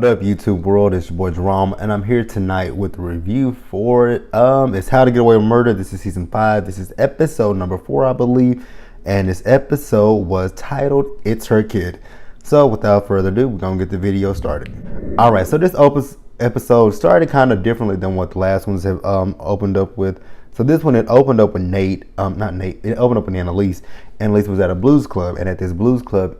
What up, YouTube world? It's your boy Jerome, and I'm here tonight with a review for it. It's How to Get Away with Murder. This is season 5. This is episode number 4, I believe, and this episode was titled "It's Her Kid." So, without further ado, we're gonna get the video started. All right, so this episode started kind of differently than what the last ones have opened up with. So this one, it opened up with Nate, not Nate, it opened up with Annalise. Annalise was at a blues club, and at this blues club,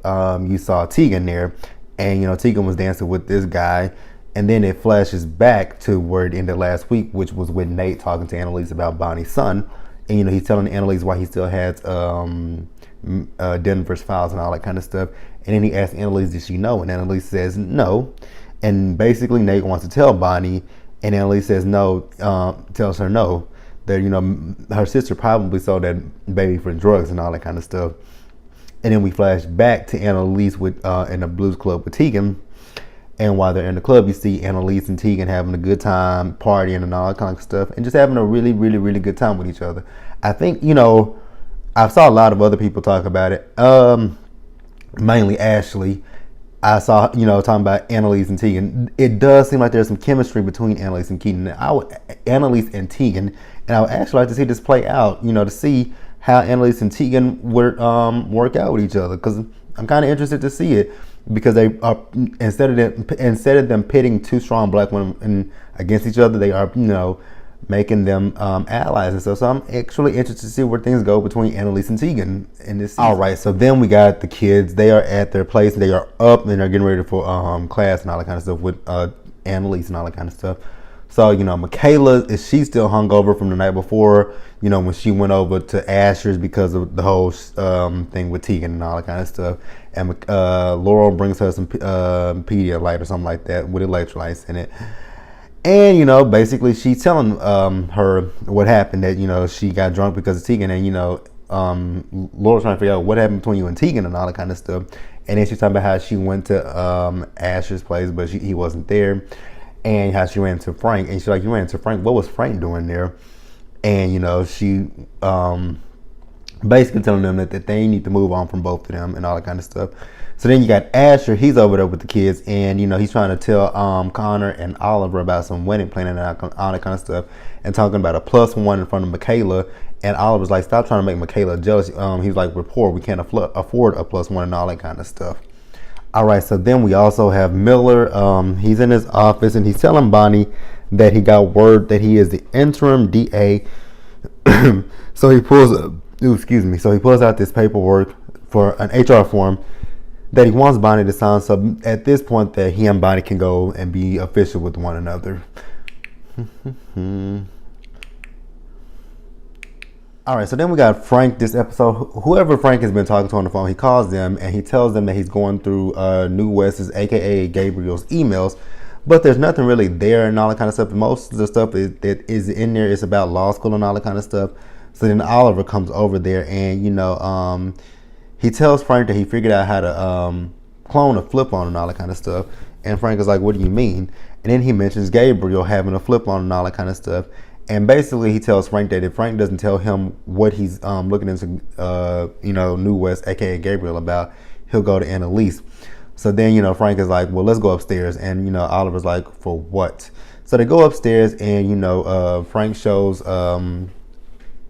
you saw Tegan there, and Tegan was dancing with this guy, and then it flashes back to where it ended last week, which was with Nate talking to Annalise about Bonnie's son, and he's telling Annalise why he still has Denver's files and all that kind of stuff, and then he asks Annalise, did she know? And Annalise says no, and basically Nate wants to tell Bonnie, and Annalise says no, tells her no, that her sister probably sold that baby for drugs and all that kind of stuff. And then we flash back to Annalise with in the blues club with Tegan, and while they're in the club, you see Annalise and Tegan having a good time, partying and all that kind of stuff, and just having a really, really, really good time with each other. I think I saw a lot of other people talk about it, mainly Ashley. I saw, talking about Annalise and Tegan. It does seem like there's some chemistry between Annalise and Tegan. Annalise and Tegan, and I would actually like to see this play out, to see how Annalise and Tegan would work out with each other. Because I'm kind of interested to see it, because they are, instead of them pitting two strong black women against each other, they are, making them allies and stuff. So I'm actually interested to see where things go between Annalise and Tegan in this season. All right, so then we got the kids. They are at their place. They are up and they're getting ready for class and all that kind of stuff with Annalise and all that kind of stuff. So, Michaela, she's still hungover from the night before, when she went over to Asher's because of the whole thing with Tegan and all that kind of stuff. And Laurel brings her some Pedialyte or something like that with electrolytes in it. And, basically she's telling her what happened, that, she got drunk because of Tegan, and, Laura's trying to figure out what happened between you and Tegan and all that kind of stuff. And then she's talking about how she went to Asher's place, but he wasn't there, and how she ran into Frank. And she's like, you ran into Frank? What was Frank doing there? And, she basically telling them that they need to move on from both of them and all that kind of stuff. So then you got Asher. He's over there with the kids, and he's trying to tell Connor and Oliver about some wedding planning and all that kind of stuff, and talking about a +1 in front of Michaela. And Oliver's like, stop trying to make Michaela jealous. He's like, we're poor, we can't afford a +1 and all that kind of stuff. All right, so then we also have Miller. He's in his office, and he's telling Bonnie that he got word that he is the interim DA. So he pulls out this paperwork for an HR form that he wants Bonnie to sign. So at this point, that he and Bonnie can go and be official with one another. All right, so then we got Frank this episode. Whoever Frank has been talking to on the phone, he calls them and he tells them that he's going through New West's, aka Gabriel's, emails, but there's nothing really there and all that kind of stuff. Most of the stuff that is in there is about law school and all that kind of stuff. So then Oliver comes over there, and he tells Frank that he figured out how to clone a flip-on and all that kind of stuff. And Frank is like, what do you mean? And then he mentions Gabriel having a flip-on and all that kind of stuff. And basically he tells Frank that if Frank doesn't tell him what he's looking into, New West, aka Gabriel, about, he'll go to Annalise. So then, Frank is like, well, let's go upstairs. And, Oliver's like, for what? So they go upstairs, and, Frank shows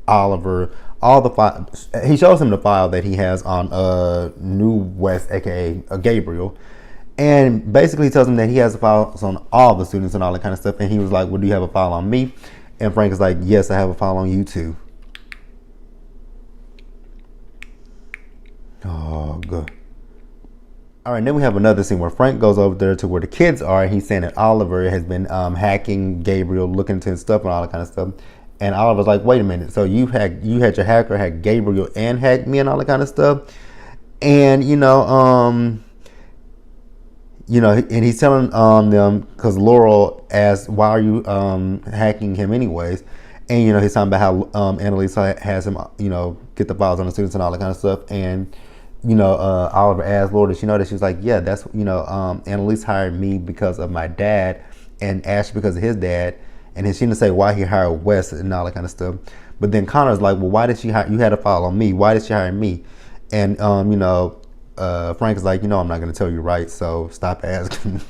Oliver all the file. He shows him the file that he has on New West, aka Gabriel, and basically tells him that he has files on all the students and all that kind of stuff. And he was like, well, do you have a file on me? And Frank is like, yes, I have a file on you too. Oh, good. All right, then we have another scene where Frank goes over there to where the kids are, and he's saying that Oliver has been hacking Gabriel, looking into his stuff and all that kind of stuff. And Oliver's like, wait a minute, so you had your hacker hack Gabriel and hacked me and all that kind of stuff. And and he's telling them, because Laurel asked, why are you hacking him anyways? And he's talking about how Annalise has him get the files on the students and all that kind of stuff. And Oliver asked Laurel, did she know that? She was like, yeah, that's Annalise hired me because of my dad, and Ash because of his dad. And then she didn't say why he hired Wes and all that kind of stuff. But then Connor's like, well, why did she hire you? Had a file on me. Why did she hire me? And Frank is like, I'm not going to tell you, right? So stop asking.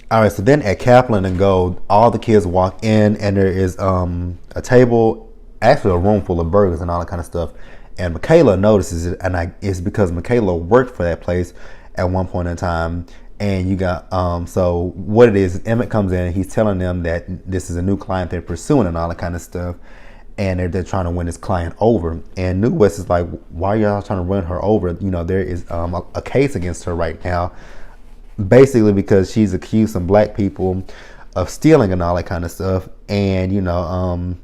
All right, so then at Kaplan and Gold, all the kids walk in, and there is a table, actually a room full of burgers and all that kind of stuff. And Michaela notices it, and it's because Michaela worked for that place at one point in time. And you got so what it is, Emmett comes in and he's telling them that this is a new client they're pursuing and all that kind of stuff, and they're trying to win this client over. And New West is like, why are y'all trying to run her over? You know, there is a case against her right now, basically because she's accused some black people of stealing and all that kind of stuff. And you know,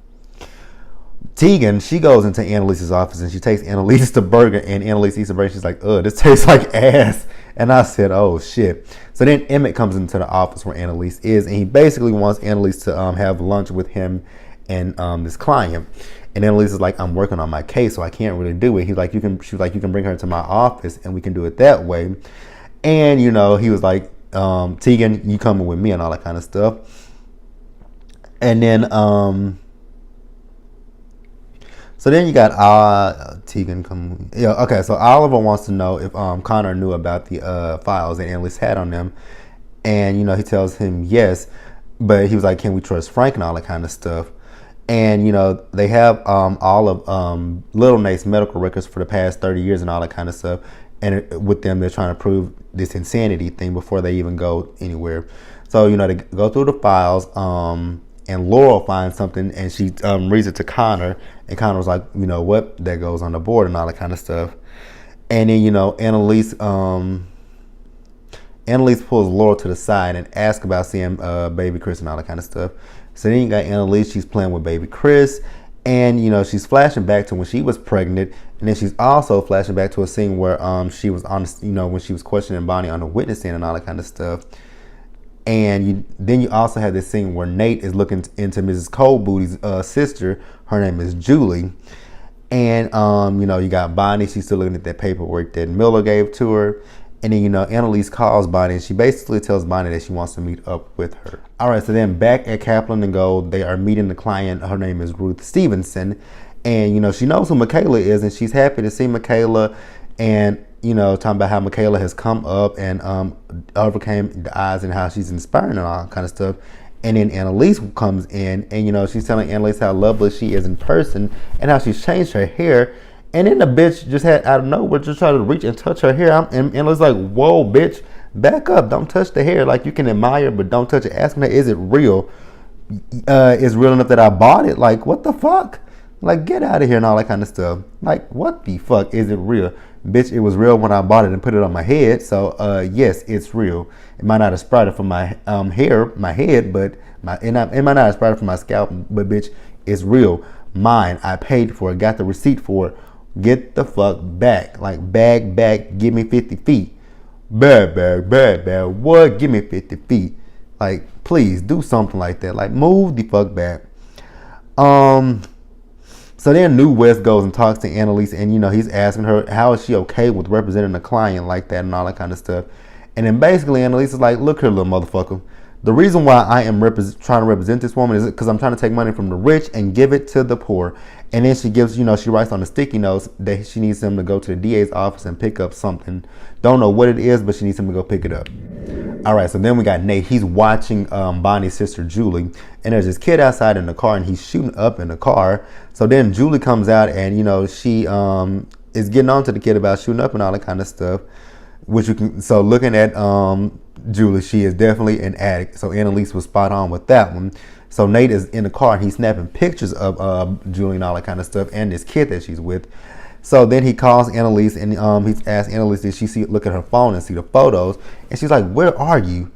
Tegan, she goes into Annalise's office and she takes Annalise the burger, and Annalise eats the burger. She's like, ugh, this tastes like ass. And I said, oh shit. So then Emmett comes into the office where Annalise is, and he basically wants Annalise to have lunch with him and this client. And Annalise is like, I'm working on my case, so I can't really do it. She's like, you can bring her to my office and we can do it that way. And you know, he was like, Tegan, you coming with me and all that kind of stuff. And then so then you got Tegan come. Yeah, okay. So Oliver wants to know if Connor knew about the files that Annalise had on them, and you know, he tells him yes, but he was like, "Can we trust Frank?" and all that kind of stuff. And you know, they have all of Little Nate's medical records for the past 30 years and all that kind of stuff. And with them, they're trying to prove this insanity thing before they even go anywhere. So you know, they go through the files. And Laurel finds something, and she reads it to Connor, and Connor was like, you know what, that goes on the board and all that kind of stuff. And then you know, Annalise pulls Laurel to the side and asks about seeing baby Chris and all that kind of stuff. So then you got Annalise, she's playing with baby Chris, and you know, she's flashing back to when she was pregnant, and then she's also flashing back to a scene where she was on, you know, when she was questioning Bonnie on the witness stand and all that kind of stuff. And then you also have this scene where Nate is looking into Mrs. Colebooty's sister. Her name is Julie. And, you know, you got Bonnie. She's still looking at that paperwork that Miller gave to her. And then, you know, Annalise calls Bonnie, and she basically tells Bonnie that she wants to meet up with her. All right, so then back at Kaplan and Gold, they are meeting the client. Her name is Ruth Stevenson. And, you know, she knows who Michaela is, and she's happy to see Michaela. And, you know, talking about how Michaela has come up and overcame the odds and how she's inspiring and all kind of stuff. And then Annalise comes in, and, you know, she's telling Annalise how lovely she is in person and how she's changed her hair. And then the bitch just had, out of nowhere, just tried to reach and touch her hair. And Annalise like, whoa, bitch, back up. Don't touch the hair. Like, you can admire, but don't touch it. Asking her, is it real? Is real enough that I bought it? Like, what the fuck? Like, get out of here and all that kind of stuff. Like, what the fuck? Is it real? Bitch, it was real when I bought it and put it on my head. So, yes, it's real. It might not have sprouted from my hair, my head, but it might not have sprouted from my scalp, but bitch, it's real. Mine. I paid for it. Got the receipt for it. Get the fuck back. Like, back. Give me 50 feet. Bad. What? Give me 50 feet. Like, please do something like that. Like, move the fuck back. So then New West goes and talks to Annalise, and you know, he's asking her how is she okay with representing a client like that and all that kind of stuff. And then basically Annalise is like, look here, little motherfucker. The reason why I am trying to represent this woman is because I'm trying to take money from the rich and give it to the poor. And then she gives, you know, she writes on the sticky notes that she needs him to go to the DA's office and pick up something. Don't know what it is, but she needs him to go pick it up. All right, so then we got Nate. He's watching Bonnie's sister, Julie. And there's this kid outside in the car, and he's shooting up in the car. So then Julie comes out, and, you know, she is getting on to the kid about shooting up and all that kind of stuff. Which you can, so looking at Julie, she is definitely an addict. So Annalise was spot on with that one. So Nate is in the car, and he's snapping pictures of Julie and all that kind of stuff, and this kid that she's with. So then he calls Annalise, and he's asked Annalise, did she look at her phone and see the photos? And she's like, where are you?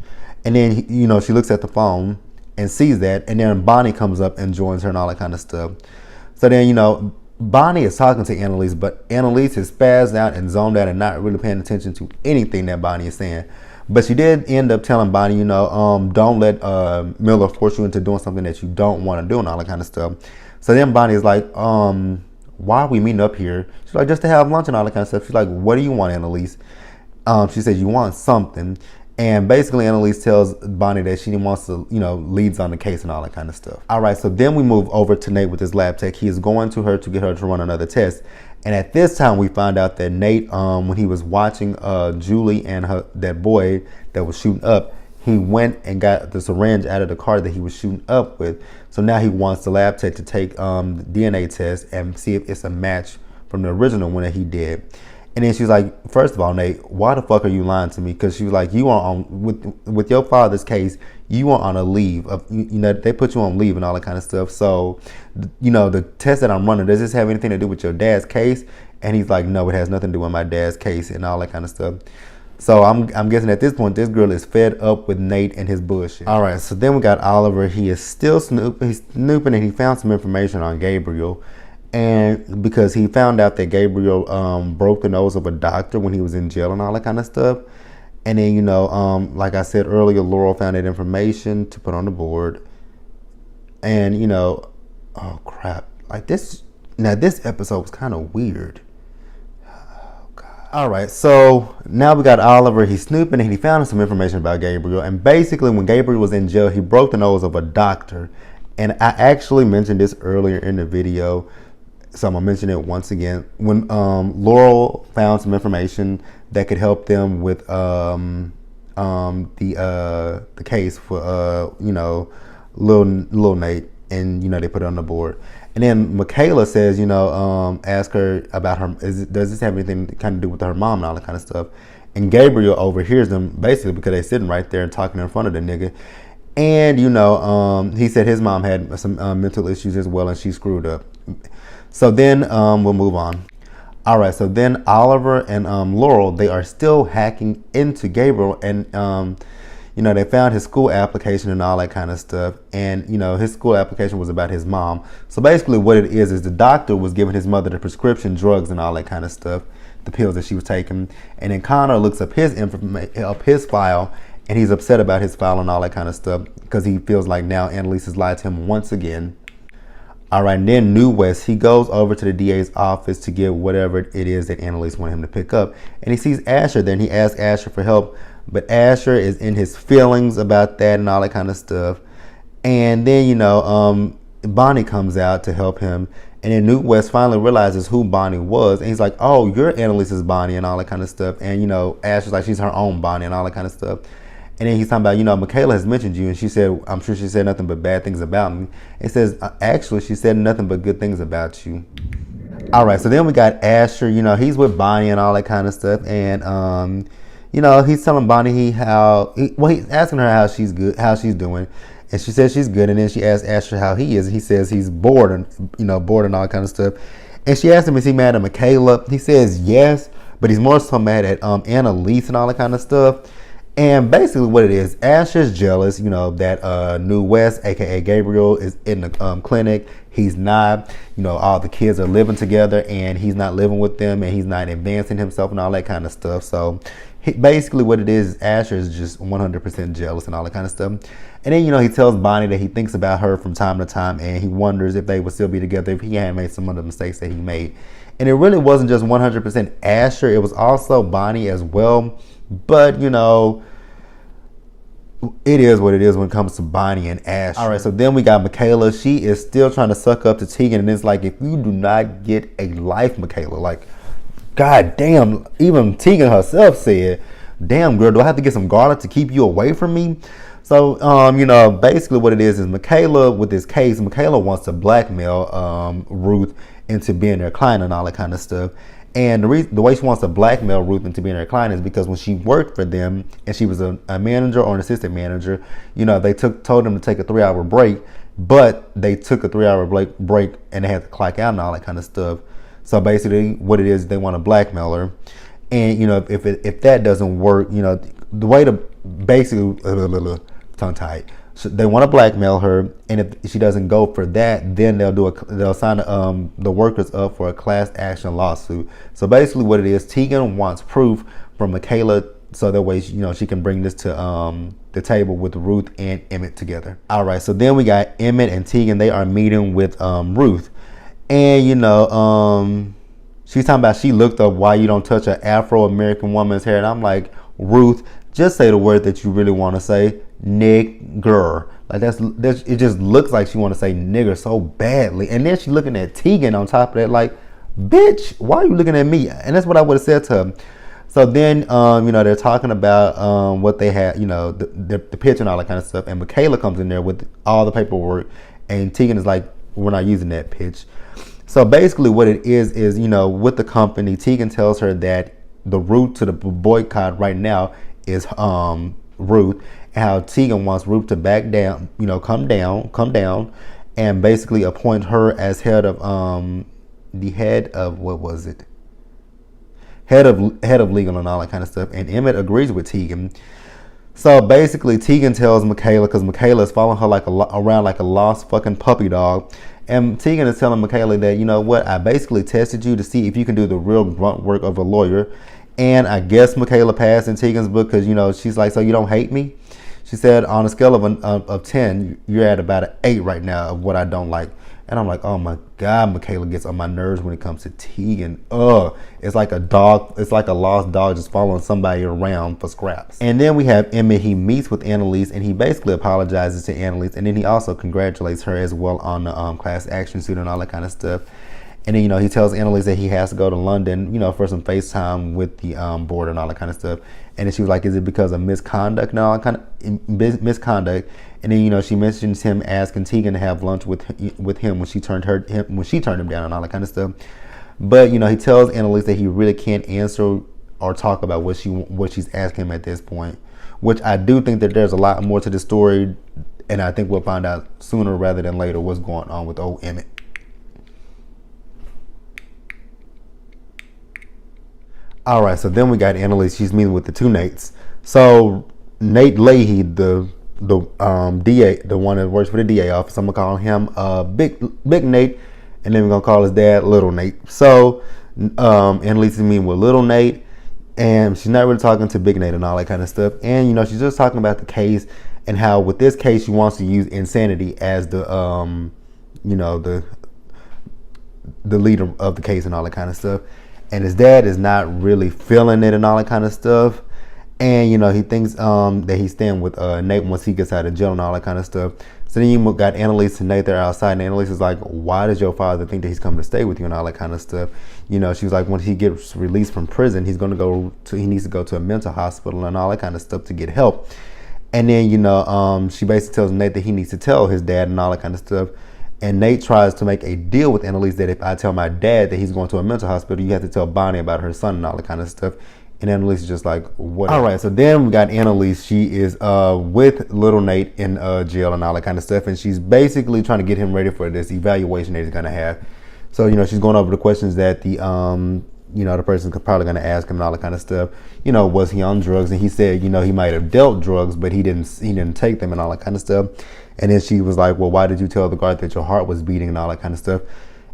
And then, you know, she looks at the phone and sees that, and then Bonnie comes up and joins her and all that kind of stuff. So then, you know, Bonnie is talking to Annalise, but Annalise is spazzed out and zoned out and not really paying attention to anything that Bonnie is saying. But she did end up telling Bonnie, you know, don't let Miller force you into doing something that you don't want to do and all that kind of stuff. So then Bonnie is like, why are we meeting up here? She's like, just to have lunch and all that kind of stuff. She's like, what do you want, Annalise? She says, you want something. And basically Annalise tells Bonnie that she wants to, you know, leads on the case and all that kind of stuff. All right, so then we move over to Nate with his lab tech. He is going to her to get her to run another test. And at this time, we find out that Nate, when he was watching Julie and that boy that was shooting up, he went and got the syringe out of the car that he was shooting up with. So now he wants the lab tech to take the DNA test and see if it's a match from the original one that he did. And then she was like, first of all, Nate, why the fuck are you lying to me? Because she was like, you are on, with your father's case, you are on a leave. They put you on leave and all that kind of stuff. So, the test that I'm running, does this have anything to do with your dad's case? And he's like, no, it has nothing to do with my dad's case and all that kind of stuff. So I'm guessing at this point, this girl is fed up with Nate and his bullshit. All right, so then we got Oliver. He is still snooping. He's snooping, and he found some information on Gabriel. And because he found out that Gabriel broke the nose of a doctor when he was in jail and all that kind of stuff. And then, like I said earlier, Laurel found that information to put on the board. And, oh crap. Like this episode was kind of weird. All right, so now we got Oliver. He's snooping and he found some information about Gabriel. And basically, when Gabriel was in jail, he broke the nose of a doctor. And I actually mentioned this earlier in the video, so I'm gonna mention it once again. When Laurel found some information that could help them with the case for little Nate, and they put it on the board. And then Michaela says, ask her about her, does this have anything to kind of do with her mom and all that kind of stuff? And Gabriel overhears them basically because they're sitting right there and talking in front of the nigga. And, he said his mom had some mental issues as well and she screwed up. So then we'll move on. All right, so then Oliver and Laurel, they are still hacking into Gabriel and, they found his school application and all that kind of stuff. And, his school application was about his mom. So basically what it is the doctor was giving his mother the prescription drugs and all that kind of stuff, the pills that she was taking. And then Connor looks up his file, and he's upset about his file and all that kind of stuff because he feels like now Annalise has lied to him once again. All right, and then New West, he goes over to the DA's office to get whatever it is that Annalise wanted him to pick up. And he sees Asher there, and he asks Asher for help. But Asher is in his feelings about that and all that kind of stuff. And then, Bonnie comes out to help him. And then New West finally realizes who Bonnie was. And he's like, oh, you're Annalise's Bonnie and all that kind of stuff. And, Asher's like, she's her own Bonnie and all that kind of stuff. And then he's talking about, Michaela has mentioned you. And she said, I'm sure she said nothing but bad things about me. It says, actually, she said nothing but good things about you. All right, so then we got Asher. He's with Bonnie and all that kind of stuff. And, he's telling Bonnie he's asking her how she's doing. And she says she's good. And then she asks Asher how he is. And he says he's bored and, bored and all that kind of stuff. And she asked him, is he mad at Michaela? He says yes, but he's more so mad at Annalise and all that kind of stuff. And basically what it is, Asher's jealous, that New West, aka Gabriel, is in the clinic. He's not, all the kids are living together and he's not living with them and he's not advancing himself and all that kind of stuff. So basically what it is Asher is just 100% jealous and all that kind of stuff. And then, he tells Bonnie that he thinks about her from time to time and he wonders if they would still be together if he hadn't made some of the mistakes that he made. And it really wasn't just 100% Asher, it was also Bonnie as well. But, it is what it is when it comes to Bonnie and Asher. All right, so then we got Michaela. She is still trying to suck up to Tegan. And it's like, if you do not get a life, Michaela, like, god damn, even Tegan herself said, damn, girl, do I have to get some garlic to keep you away from me? So, basically what it is Michaela, with this case, Michaela wants to blackmail Ruth into being their client and all that kind of stuff. And the way she wants to blackmail Ruth into being her client is because when she worked for them and she was a manager or an assistant manager, they told them to take a 3-hour break, but they took a 3-hour break and they had to clock out and all that kind of stuff. So basically what it is, they want to blackmail her. And, if that doesn't work, the way to basically, tongue tied. So they want to blackmail her, and if she doesn't go for that, then they'll sign the workers up for a class action lawsuit. So basically, what it is, Tegan wants proof from Michaela, so that way she can bring this to the table with Ruth and Emmett together. All right, so then we got Emmett and Tegan. They are meeting with Ruth, and she's talking about she looked up why you don't touch an Afro-American woman's hair, and I'm like, Ruth, just say the word that you really want to say. Nigger. Like that's it just looks like she want to say nigger so badly. And then she looking at Tegan on top of that like, bitch, why are you looking at me? And that's what I would have said to her. So then, they're talking about what they had, the pitch and all that kind of stuff. And Michaela comes in there with all the paperwork, and Tegan is like, "We're not using that pitch." So basically, what it is with the company, Tegan tells her that the route to the boycott right now is Ruth, and how Tegan wants Ruth to back down, come down, and basically appoint her as head of the head of what was it? Head of legal and all that kind of stuff. And Emmett agrees with Tegan. So basically, Tegan tells Michaela, because Michaela is following her around like a lost fucking puppy dog. And Tegan is telling Michaela that, you know what, I basically tested you to see if you can do the real grunt work of a lawyer. And I guess Michaela passed in Tegan's book because, she's like, so you don't hate me? She said, on a scale of 10, you're at about an 8 right now of what I don't like. And I'm like, oh my God, Michaela gets on my nerves when it comes to Tegan. It's like a dog. It's like a lost dog just following somebody around for scraps. And then we have Emmett. He meets with Annalise and he basically apologizes to Annalise. And then he also congratulates her as well on the class action suit and all that kind of stuff. And then, he tells Annalise that he has to go to London, for some FaceTime with the board and all that kind of stuff. And then she was like, is it because of misconduct and all that kind of misconduct? And then, she mentions him asking Tegan to have lunch with him when she turned him down and all that kind of stuff. But, he tells Annalise that he really can't answer or talk about what she's asking him at this point, which I do think that there's a lot more to the story. And I think we'll find out sooner rather than later what's going on with old Emmett. All right, so then we got Annalise. She's meeting with the two Nates. So Nate Leahy, the DA, the one that works for the DA office, I'm gonna call him Big Nate, and then we're gonna call his dad Little Nate. So Annalise is meeting with Little Nate, and she's not really talking to Big Nate and all that kind of stuff. And she's just talking about the case and how with this case she wants to use insanity as the the leader of the case and all that kind of stuff. And his dad is not really feeling it and all that kind of stuff. And, he thinks that he's staying with Nate once he gets out of jail and all that kind of stuff. So then you got Annalise and Nate there outside. And Annalise is like, why does your father think that he's coming to stay with you and all that kind of stuff? She was like, when he gets released from prison, he needs to go to a mental hospital and all that kind of stuff to get help. And then, she basically tells Nate that he needs to tell his dad and all that kind of stuff. And Nate tries to make a deal with Annalise that if I tell my dad that he's going to a mental hospital, you have to tell Bonnie about her son and all that kind of stuff. And Annalise is just like, what? All right, so then we got Annalise. She is with Little Nate in jail and all that kind of stuff. And she's basically trying to get him ready for this evaluation that he's going to have. So, she's going over the questions that the person's probably going to ask him and all that kind of stuff. Was he on drugs? And he said, he might have dealt drugs, but he didn't take them and all that kind of stuff. And then she was like, well, why did you tell the guard that your heart was beating and all that kind of stuff?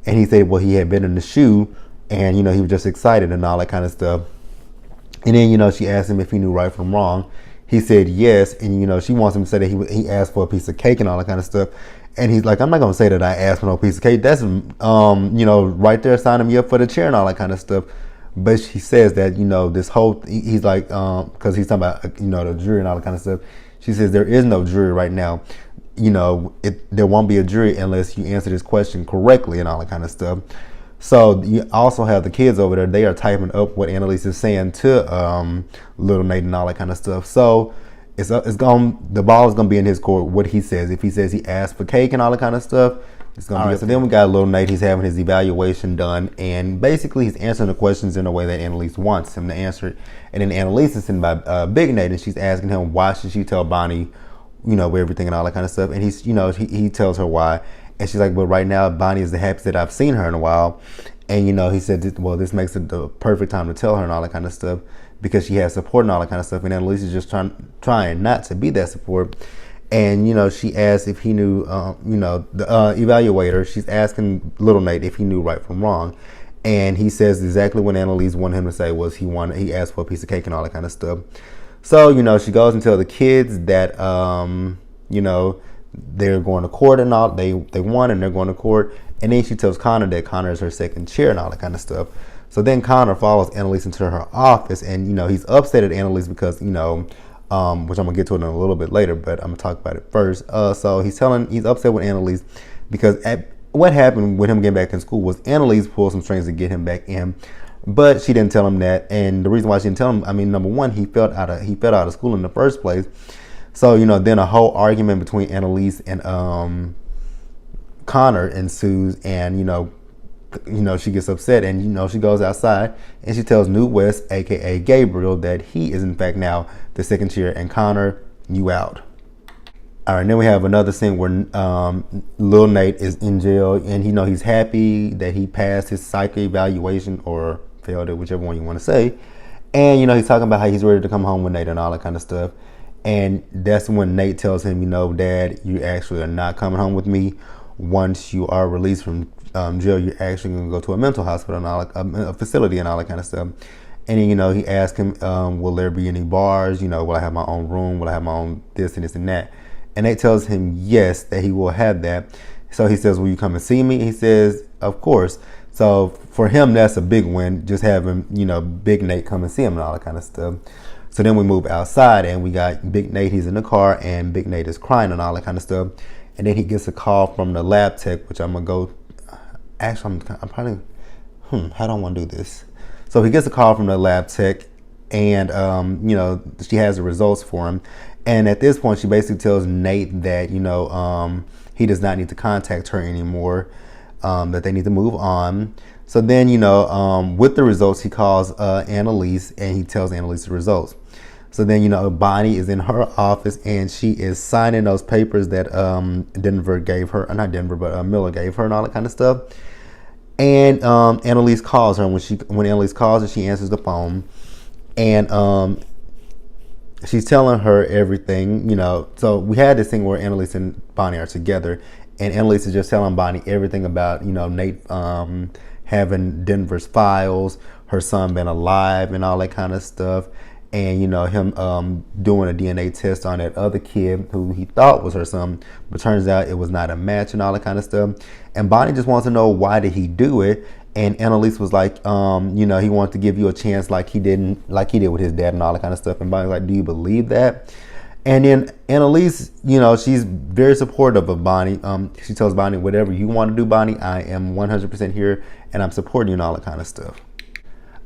And he said, well, he had been in the shoe and, he was just excited and all that kind of stuff. And then, she asked him if he knew right from wrong. He said yes. And, she wants him to say that he asked for a piece of cake and all that kind of stuff. And he's like, I'm not going to say that I asked for no piece of cake. That's, right there signing me up for the chair and all that kind of stuff. But she says that, this whole, he's like, because he's talking about, the jury and all that kind of stuff. She says there is no jury right now. There won't be a jury unless you answer this question correctly and all that kind of stuff. So you also have the kids over there. They are typing up what Annalise is saying to Little Nate and all that kind of stuff. So the ball is gonna be in his court. What he says, if he says he asked for cake and all that kind of stuff, it's gonna be. All right, so then we got Little Nate. He's having his evaluation done, and basically he's answering the questions in a way that Annalise wants him to answer it. And then Annalise is sitting by Big Nate, and she's asking him why should she tell Bonnie, everything and all that kind of stuff. And he's, he tells her why. And she's like, well, right now, Bonnie is the happiest that I've seen her in a while. And, he said, well, this makes it the perfect time to tell her and all that kind of stuff because she has support and all that kind of stuff. And Annalise is just trying not to be that support. And, she asked if he knew, the evaluator, she's asking Little Nate if he knew right from wrong. And he says exactly what Annalise wanted him to say was he asked for a piece of cake and all that kind of stuff. So, she goes and tells the kids that, they're going to court and all. They won and they're going to court. And then she tells Connor that Connor is her second chair and all that kind of stuff. So then Connor follows Annalise into her office and, he's upset at Annalise because, which I'm going to get to it in a little bit later, but I'm going to talk about it first. So he's upset with Annalise because what happened with him getting back in school was Annalise pulled some strings to get him back in. But she didn't tell him that, and the reason why she didn't tell him, I mean, number one, he felt out of school in the first place. So then a whole argument between Annalise and Connor ensues, and she gets upset, and she goes outside and she tells New West, aka Gabriel, that he is in fact now the second chair, and Connor, you out. All right, and then we have another scene where Lil Nate is in jail, and he's happy that he passed his psych evaluation, or failed it, whichever one you want to say. And he's talking about how he's ready to come home with Nate and all that kind of stuff. And that's when Nate tells him, Dad, you actually are not coming home with me. Once you are released from jail, you're actually going to go to a mental hospital and all, a facility and all that kind of stuff. And then, he asked him, will there be any bars? Will I have my own room? Will I have my own this and this and that? And Nate tells him yes, that he will have that. So he says, will you come and see me? He says, of course. So for him, that's a big win, just having, Big Nate come and see him and all that kind of stuff. So then we move outside, and we got Big Nate. He's in the car, and Big Nate is crying and all that kind of stuff. And then he gets a call from the lab tech, which I'm going to go. Actually, I'm probably, how do I want to do this? So he gets a call from the lab tech, and, she has the results for him. And at this point, she basically tells Nate that, he does not need to contact her anymore, that they need to move on. So then, with the results, he calls Annalise, and he tells Annalise the results. So then, Bonnie is in her office, and she is signing those papers that Denver gave her, not Denver, but Miller gave her and all that kind of stuff. And Annalise calls her, and when Annalise calls her, she answers the phone. And she's telling her everything, So we had this thing where Annalise and Bonnie are together, and Annalise is just telling Bonnie everything about, Nate having Denver's files, her son being alive, and all that kind of stuff, and him doing a DNA test on that other kid who he thought was her son, but turns out it was not a match, and all that kind of stuff. And Bonnie just wants to know, why did he do it? And Annalise was like, he wanted to give you a chance, like he did with his dad and all that kind of stuff. And Bonnie's like, do you believe that? And then Annalise, she's very supportive of Bonnie. She tells Bonnie, whatever you want to do, Bonnie, I am 100% here, and I'm supporting you and all that kind of stuff.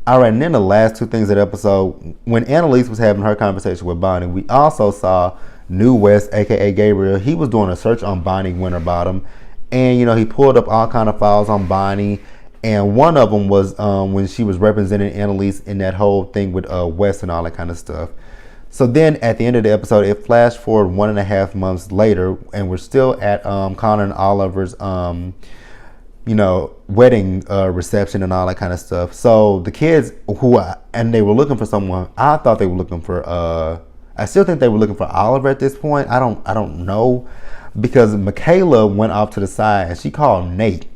All right, and then the last two things of the episode, when Annalise was having her conversation with Bonnie, we also saw New West, aka Gabriel. He was doing a search on Bonnie Winterbottom, and he pulled up all kind of files on Bonnie. And one of them was when she was representing Annalise in that whole thing with West and all that kind of stuff. So then at the end of the episode, it flashed forward 1.5 months later, and we're still at Connor and Oliver's, wedding reception and all that kind of stuff. So the kids they were looking for someone. I thought they were looking for, I still think they were looking for Oliver at this point. I don't know, because Michaela went off to the side and she called Nate.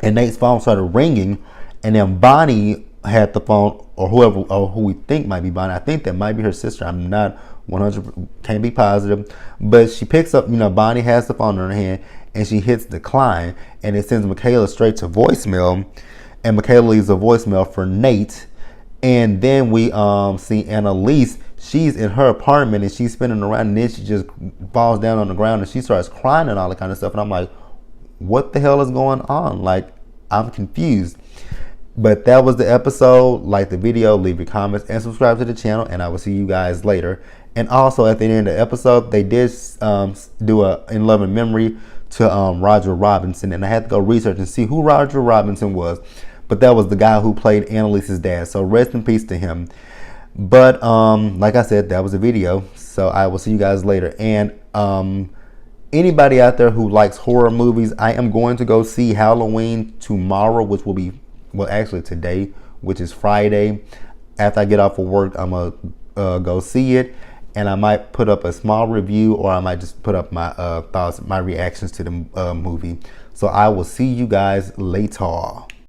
And Nate's phone started ringing, and then Bonnie had the phone, or who we think might be Bonnie. I think that might be her sister. I'm not 100%, can't be positive. But she picks up, Bonnie has the phone in her hand, and she hits decline, and it sends Michaela straight to voicemail. And Michaela leaves a voicemail for Nate. And then we see Annalise. She's in her apartment, and she's spinning around, and then she just falls down on the ground, and she starts crying and all that kind of stuff. And I'm like, what the hell is going on? Like, I'm confused. But that was the episode. Like the video, leave your comments, and subscribe to the channel, and I will see you guys later. And also at the end of the episode, they did do a in love and memory to Roger Robinson, and I had to go research and see who Roger Robinson was. But that was the guy who played Annalise's dad. So rest in peace to him. But like I said, that was a video. So I will see you guys later. And anybody out there who likes horror movies, I am going to go see Halloween tomorrow, which will be, well, actually today, which is Friday. After I get off of work, I'm going to go see it. And I might put up a small review, or I might just put up my thoughts, my reactions to the movie. So I will see you guys later.